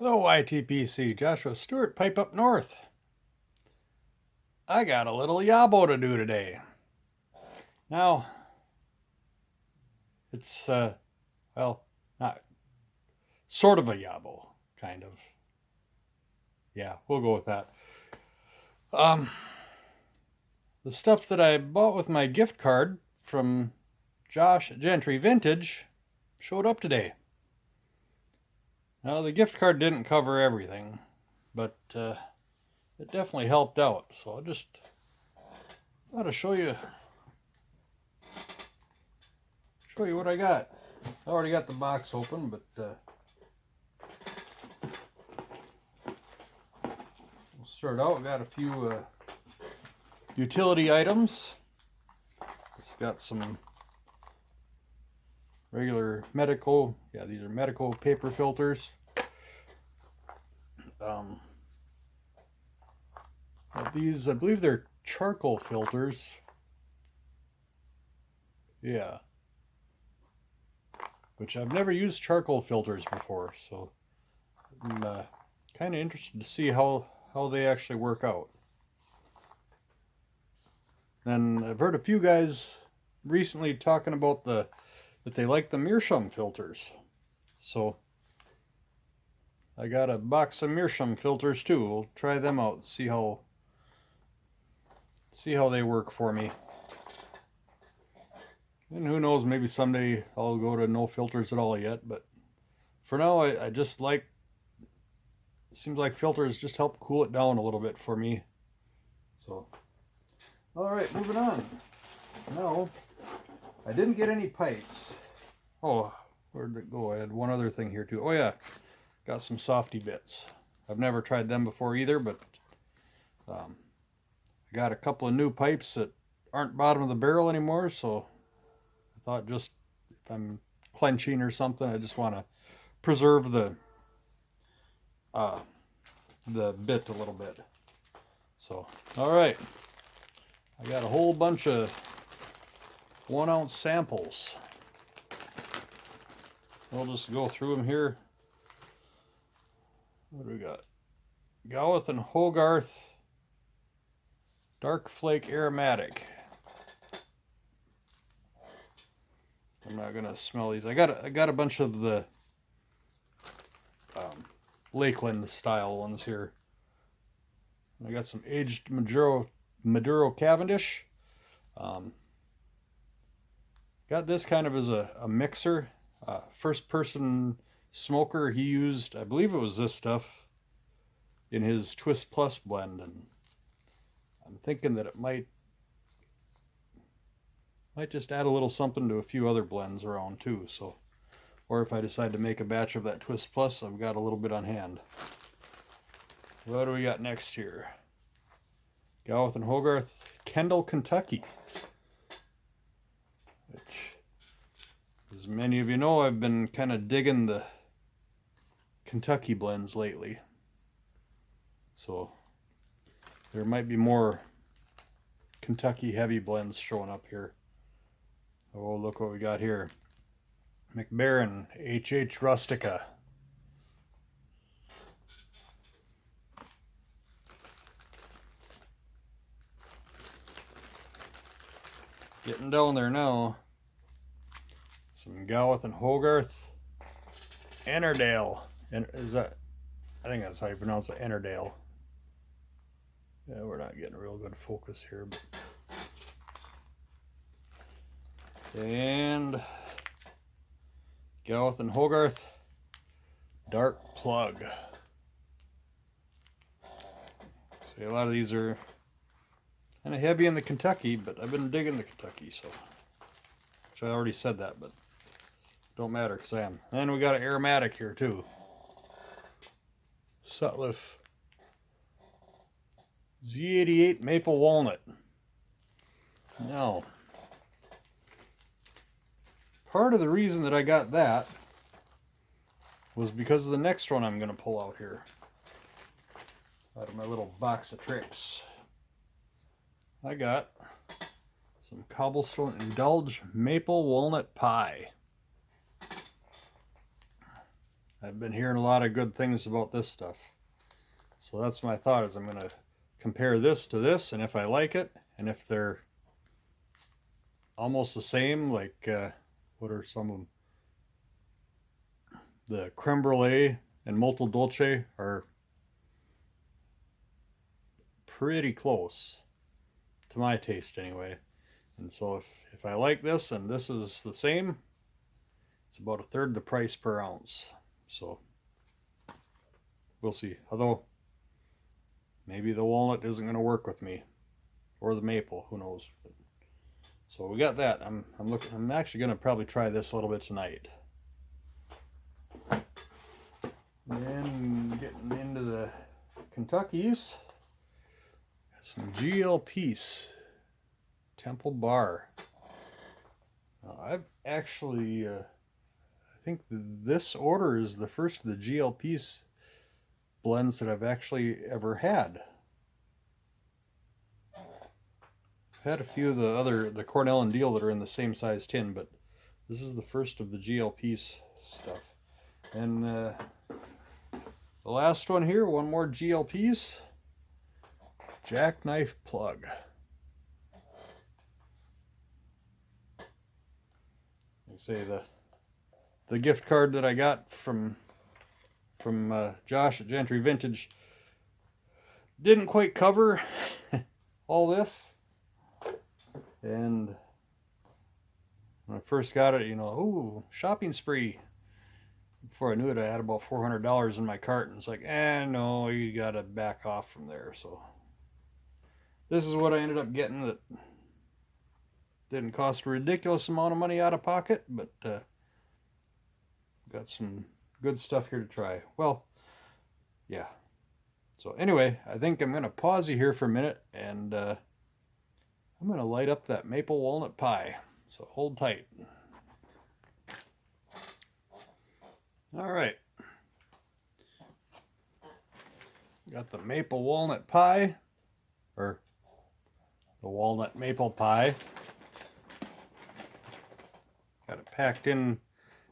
Hello, YTPC. Joshua Stewart, Pipe Up North. I got a little YABO to do today. Now, it's, well, not sort of a YABO, kind of. Yeah, we'll go with that. The stuff that I bought with my gift card from Josh Gentry Vintage showed up today. Now, the gift card didn't cover everything, but it definitely helped out. So I'll just thought to show you what I got. I already got the box open, but we'll start out. We got a few utility items. It's got some regular medical, these are medical paper filters. These, I believe they're charcoal filters. Yeah. Which I've never used charcoal filters before, so I'm kind of interested to see how they actually work out. And I've heard a few guys recently talking about that they like the meerschaum filters. So I got a box of meerschaum filters too. We'll try them out, see how they work for me. And who knows, maybe someday I'll go to no filters at all yet, but for now I just like, it seems like filters just help cool it down a little bit for me. So, alright, moving on. Now, I didn't get any pipes. Oh, where did it go? I had one other thing here too. Oh yeah, got some softy bits. I've never tried them before either, but I got a couple of new pipes that aren't bottom of the barrel anymore, so I thought just if I'm clenching or something, I just want to preserve the bit a little bit. So, all right, I got a whole bunch of 1 ounce samples. We'll just go through them here. What do we got? Gowith and Hogarth Dark Flake Aromatic. I'm not gonna smell these. I got a bunch of the Lakeland style ones here. I got some aged Maduro Cavendish. Got this kind of as a mixer. First person smoker, he used, I believe it was this stuff in his Twist Plus blend, and I'm thinking that it might just add a little something to a few other blends around too. So, or if I decide to make a batch of that Twist Plus, I've got a little bit on hand. What do we got next here? Gowith and Hogarth Kendall, Kentucky. Which, as many of you know, I've been kind of digging the Kentucky blends lately. So there might be more Kentucky heavy blends showing up here. Oh, look what we got here. McBaron HH Rustica. Getting down there now. Some Gowith and Hogarth Ennerdale. And is that, I think that's how you pronounce it, Ennerdale. Yeah, we're not getting a real good focus here, but. And Gowith and Hogarth Dark Plug. See, a lot of these are kind of heavy in the Kentucky, but I've been digging the Kentucky, so. Which I already said that, but don't matter because I am. And we got an aromatic here too. Sutliff Z88 Maple Walnut. Now, part of the reason that I got that was because of the next one I'm going to pull out here. Out of my little box of tricks. I got some Cobblestone Indulge Maple Walnut Pie. I've been hearing a lot of good things about this stuff. So that's my thought, is I'm going to compare this to this, and if I like it, and if they're almost the same, like what are some of them? The creme brulee and molto dolce are pretty close to my taste anyway. And so if I like this and this is the same, it's about a third the price per ounce. So we'll see. Although maybe the walnut isn't going to work with me, or the maple, who knows. So we got that. I'm actually going to probably try this a little bit tonight. Then getting into the Kentuckies, got some GLPs, Temple Bar. Now, I've actually, I think this order is the first of the GLPs blends that I've actually ever had. I've had a few of the Cornell and Deal that are in the same size tin, but this is the first of the GLPs stuff. And the last one here, one more GLPs, Jackknife Plug. Like I say, the gift card that I got from Josh at Gentry Vintage didn't quite cover all this. And when I first got it, ooh, shopping spree. Before I knew it, I had about $400 in my cart, and it's like, no, you gotta back off from there. So this is what I ended up getting, that didn't cost a ridiculous amount of money out of pocket, but got some good stuff here to try. Well, yeah. So anyway, I think I'm gonna pause you here for a minute, and I'm gonna light up that maple walnut pie. So hold tight. All right. Got the maple walnut pie, or the walnut maple pie. Got it packed in.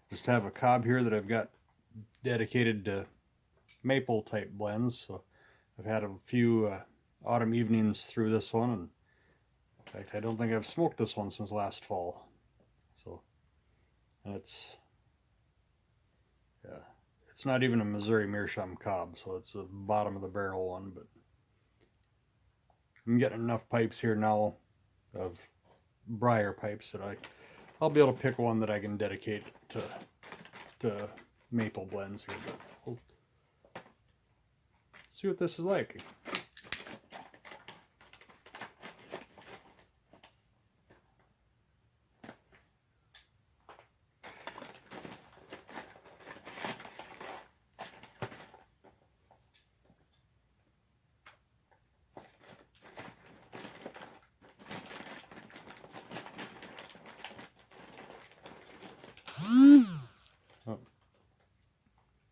Just have a cob here that I've got dedicated to maple type blends. So I've had a few autumn evenings through this one, and in fact, I don't think I've smoked this one since last fall. So, and it's not even a Missouri Meerschaum cob, so it's a bottom of the barrel one, but I'm getting enough pipes here now of briar pipes that I'll be able to pick one that I can dedicate to maple blends here. But we'll see what this is like.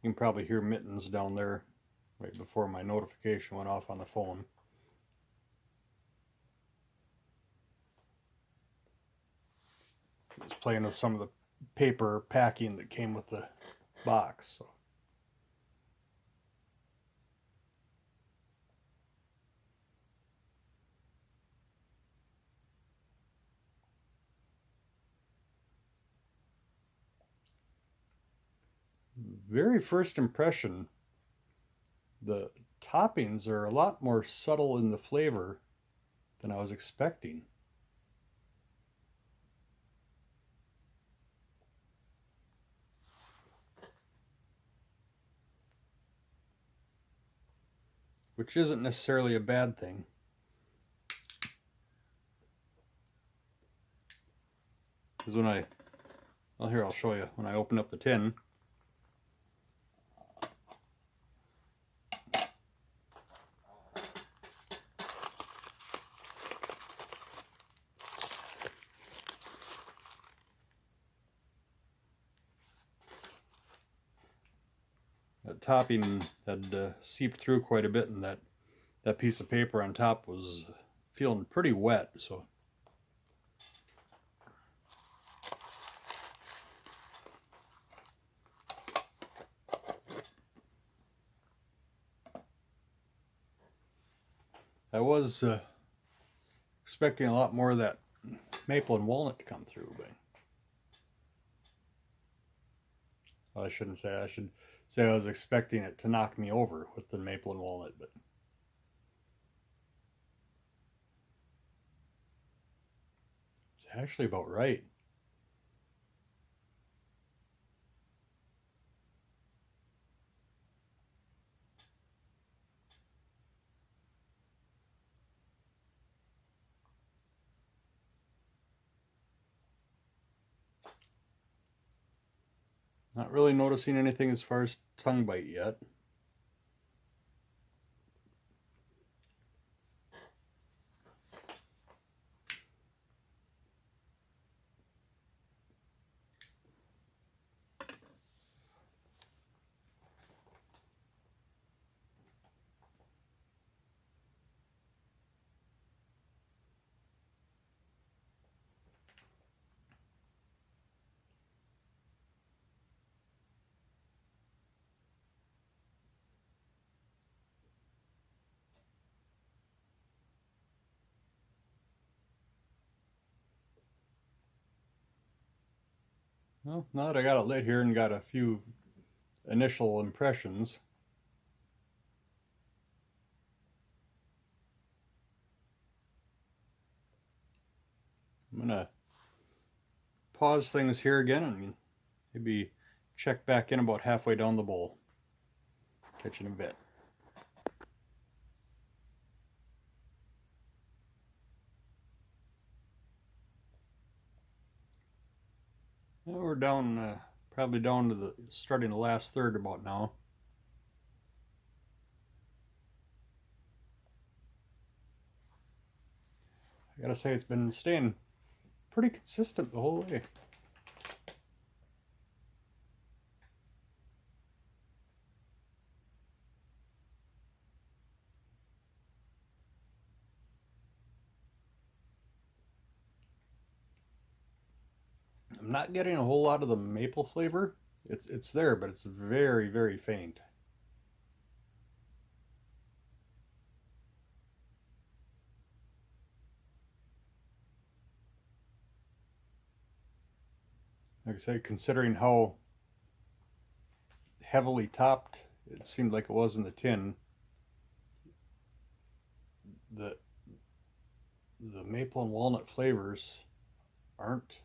You can probably hear Mittens down there right before my notification went off on the phone. He was playing with some of the paper packing that came with the box. So. Very first impression, the toppings are a lot more subtle in the flavor than I was expecting. Which isn't necessarily a bad thing. Because well, here, I'll show you. When I open up the tin, that topping had seeped through quite a bit, and that piece of paper on top was feeling pretty wet. So I was expecting a lot more of that maple and walnut to come through, but well, I shouldn't say. I should say I was expecting it to knock me over with the maple and walnut, but it's actually about right. Not really noticing anything as far as tongue bite yet. Well, now that I got it lit here and got a few initial impressions, I'm gonna pause things here again and maybe check back in about halfway down the bowl. Catch you in a bit. Well, we're down, probably down to the starting the last third about now. I gotta say, it's been staying pretty consistent the whole way. I'm not getting a whole lot of the maple flavor. It's there, but it's very, very faint. Like I say, considering how heavily topped it seemed like it was in the tin, the the maple and walnut flavors aren't,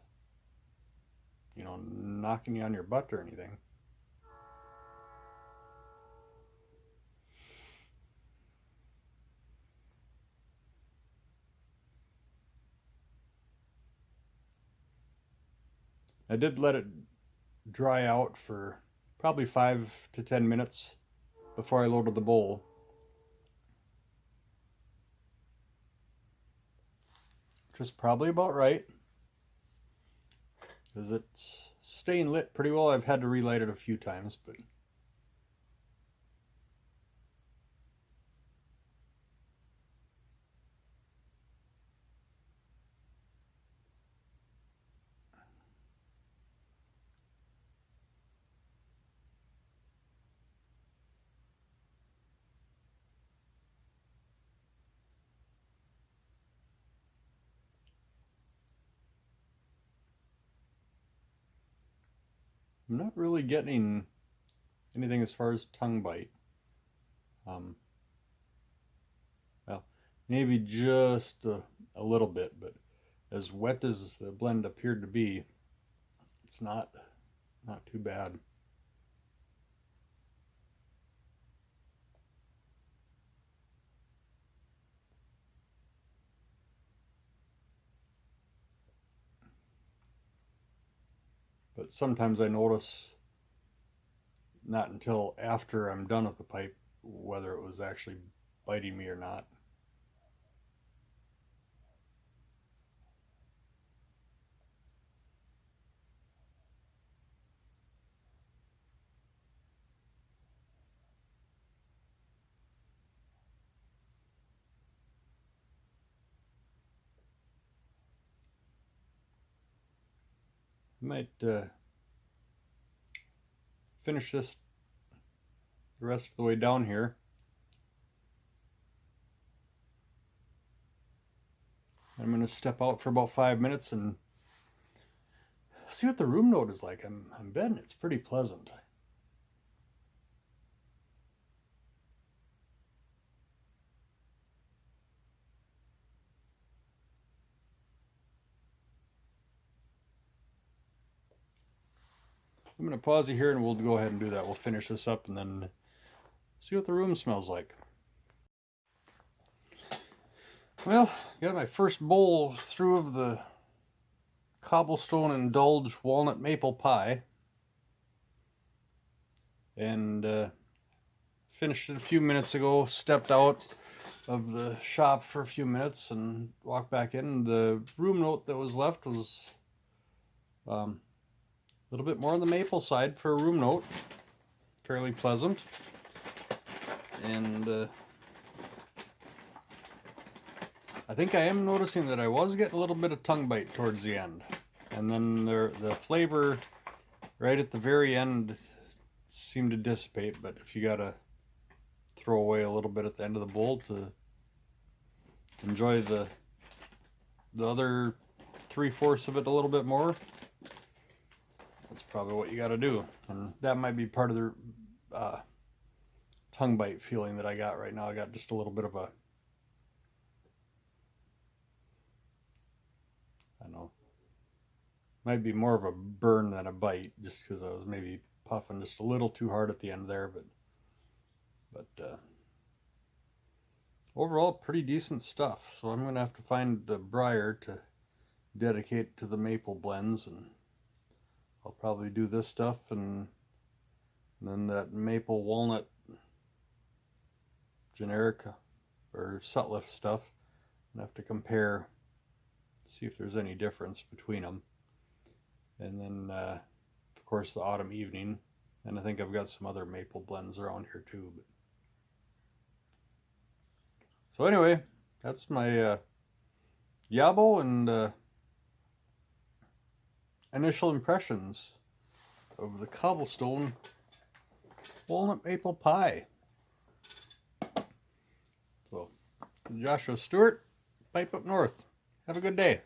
knocking you on your butt or anything. I did let it dry out for probably 5 to 10 minutes before I loaded the bowl. Which is probably about right. Because it's staying lit pretty well. I've had to relight it a few times, but I'm not really getting anything as far as tongue bite. Um, well, maybe just a little bit, but as wet as the blend appeared to be, it's not too bad. But sometimes I notice not until after I'm done with the pipe whether it was actually biting me or not. I might finish this the rest of the way down here. I'm going to step out for about 5 minutes and see what the room note is like. I'm betting it's pretty pleasant. I'm going to pause it here and we'll go ahead and do that. We'll finish this up and then see what the room smells like. Well, got my first bowl through of the Cobblestone Indulge Walnut Maple Pie. And finished it a few minutes ago. Stepped out of the shop for a few minutes and walked back in. The room note that was left was a little bit more on the maple side for a room note. Fairly pleasant. And I think I am noticing that I was getting a little bit of tongue bite towards the end. And then the flavor right at the very end seemed to dissipate, but if you gotta throw away a little bit at the end of the bowl to enjoy the other 3/4 of it a little bit more, that's probably what you gotta do. And that might be part of the tongue bite feeling that I got right now. I got just a little bit of a, I don't know, might be more of a burn than a bite, just because I was maybe puffing just a little too hard at the end there, but overall pretty decent stuff. So I'm gonna have to find a briar to dedicate to the maple blends, and I'll probably do this stuff and then that maple walnut generic or Sutliff stuff, and have to compare, see if there's any difference between them. And then of course the autumn evening, and I think I've got some other maple blends around here too. But so anyway, that's my YABO and initial impressions of the Cobblestone Walnut Maple Pie. So, Joshua Stewart, Pipe Up North. Have a good day.